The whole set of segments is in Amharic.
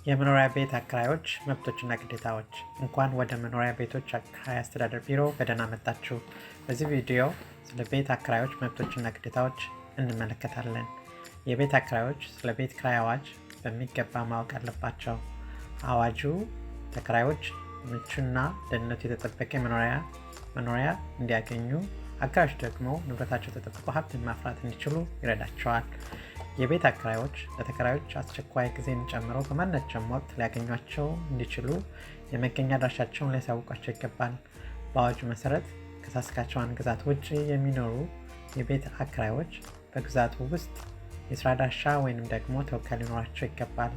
የመኖሪያ ቤት አከራዮች መብቶችና ግዴታዎች እንኳን ወደ መኖሪያ ቤቶች አከራይ አስተዳደር ቢሮ በደህና መጣችሁ። በዚህ ቪዲዮ ስለ ቤት አከራዮች መብቶችና ግዴታዎች እንመለከታለን። የቤት አከራዮች ስለ ቤት ኪራይ አዋጅ በሚገባ ማወቅ አለባቸው። አዋጁ ተከራዮች ምቹና ደህንነቱ የተጠበቀ መኖሪያ እንዲያገኙ፣ አከራዮች ደግሞ ንብረታቸው ተጠብቆ ሀብትን ማፍራት እንዲችሉ ይረዳቸዋል። የቤት አከራዮች ለተከራዮች አስቸኳይ ጊዜን ጨምሮ በማናቸውም ወቅት ሊያገኟቸው እንዲችሉ የመገኛ አድራሻቸውን ሊያሳውቋቸው ይገባል። በአዋጁ መሰረት ከሳስካቸዋን ግዛት ውጭ የሚኖሩ የቤት አከራዮች በግዛቱ ውስጥ የስራ አድራሻ ወይንም ደግሞ ተወካይ ሊኖራቸው ይገባል።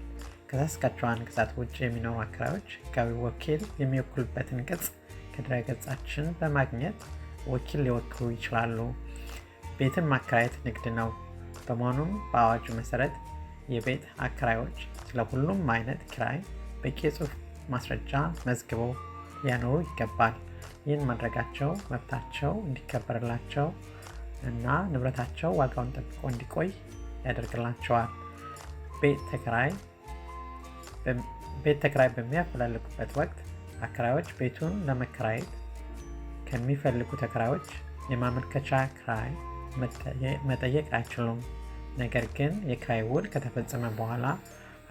ከሳስካቸዋን ግዛት ውጭ የሚኖሩ አከራዮች ህጋዊ ወኪል የሚወክሉበትን ቅጽ ከድረገጻችን በማግኘት ወኪል ሊወክሉ ይችላሉ። ቤትን ማከራየት ንግድ ነው። በመሆኑም በአዋጁ መሰረት የቤት አከራዮች ስለ ሁሉም አይነት ኪራይ በቂ የጽሑፍ ማስረጃ መዝግበው ሊያኖሩ ይገባል። ይህን ማድረጋቸው መብታቸው እንዲከበርላቸው እና ንብረታቸው ዋጋውን ጠብቆ እንዲቆይ ያደርግላቸዋል። ቤት ተከራይ በሚያፈላልጉበት ወቅት አከራዮች ቤቱን ለመከራየት ከሚፈልጉ ተከራዮች የማመልከቻ ኪራይ መጠየቅ አይችሉም። ነገር ግን የኪራይ ውል ከተፈጸመ በኋላ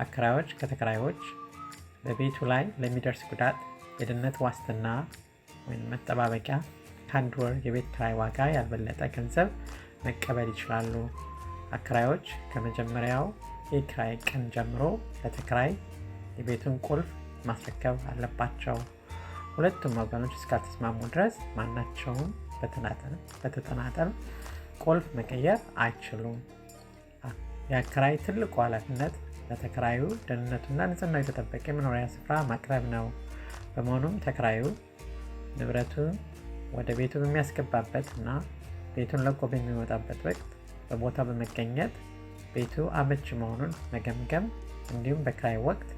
አከራዮች ከተከራዮች በቤቱ ላይ ለሚደርስ ጉዳት የደህንነት ዋስትና ወይም መጠባበቂያ ከአንድ ወር የቤት ኪራይ ዋጋ ያልበለጠ ገንዘብ መቀበል ይችላሉ። አከራዮች ከመጀመሪያው የኪራይ ቀን ጀምሮ ለተከራይ የቤቱን ቁልፍ ማስረከብ አለባቸው። ሁለቱም ወገኖች እስካልተስማሙ ድረስ ማናቸውም በተናጠል ቁልፍ መቀየር አይችሉም። የአከራይ ትልቁ ኃላፊነት ለተከራዩ ደህንነቱና ንጽህናው የተጠበቀ የመኖሪያ ስፍራ ማቅረብ ነው። በመሆኑም ተከራዩ ንብረቱን ወደ ቤቱ በሚያስገባበት እና ቤቱን ለቆ በሚወጣበት ወቅት በቦታው በመገኘት ቤቱ አመቺ መሆኑን መገምገም፣ እንዲሁም በኪራይ ወቅት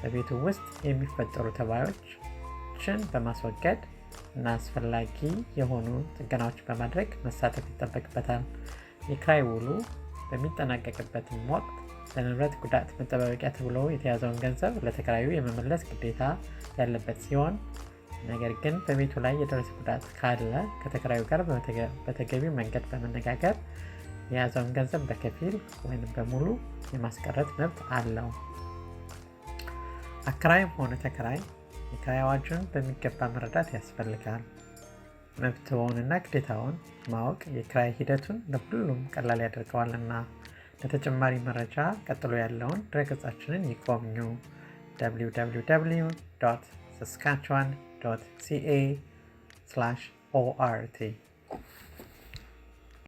በቤቱ ውስጥ የሚፈጠሩ ተባዮችን በማስወገድ እና አስፈላጊ የሆኑ ጥገናዎች በማድረግ መሳተፍ ይጠበቅበታል። የኪራይ ውሉ በሚጠናቀቅበትም ወቅት ለንብረት ጉዳት መጠባበቂያ ተብሎ የተያዘውን ገንዘብ ለተከራዩ የመመለስ ግዴታ ያለበት ሲሆን፣ ነገር ግን በቤቱ ላይ የደረሰ ጉዳት ካለ ከተከራዩ ጋር በተገቢው መንገድ በመነጋገር የያዘውን ገንዘብ በከፊል ወይም በሙሉ የማስቀረት መብት አለው። አከራይም ሆነ ተከራይ የኪራይ አዋጁን በሚገባ መረዳት ያስፈልጋል። መብትዎንና ግዴታውን ማወቅ የኪራይ ሂደቱን ለሁሉም ቀላል ያደርገዋልና። ለተጨማሪ መረጃ ቀጥሎ ያለውን ድረገጻችንን ይጎብኙ። www.saskatchewan.ca/ort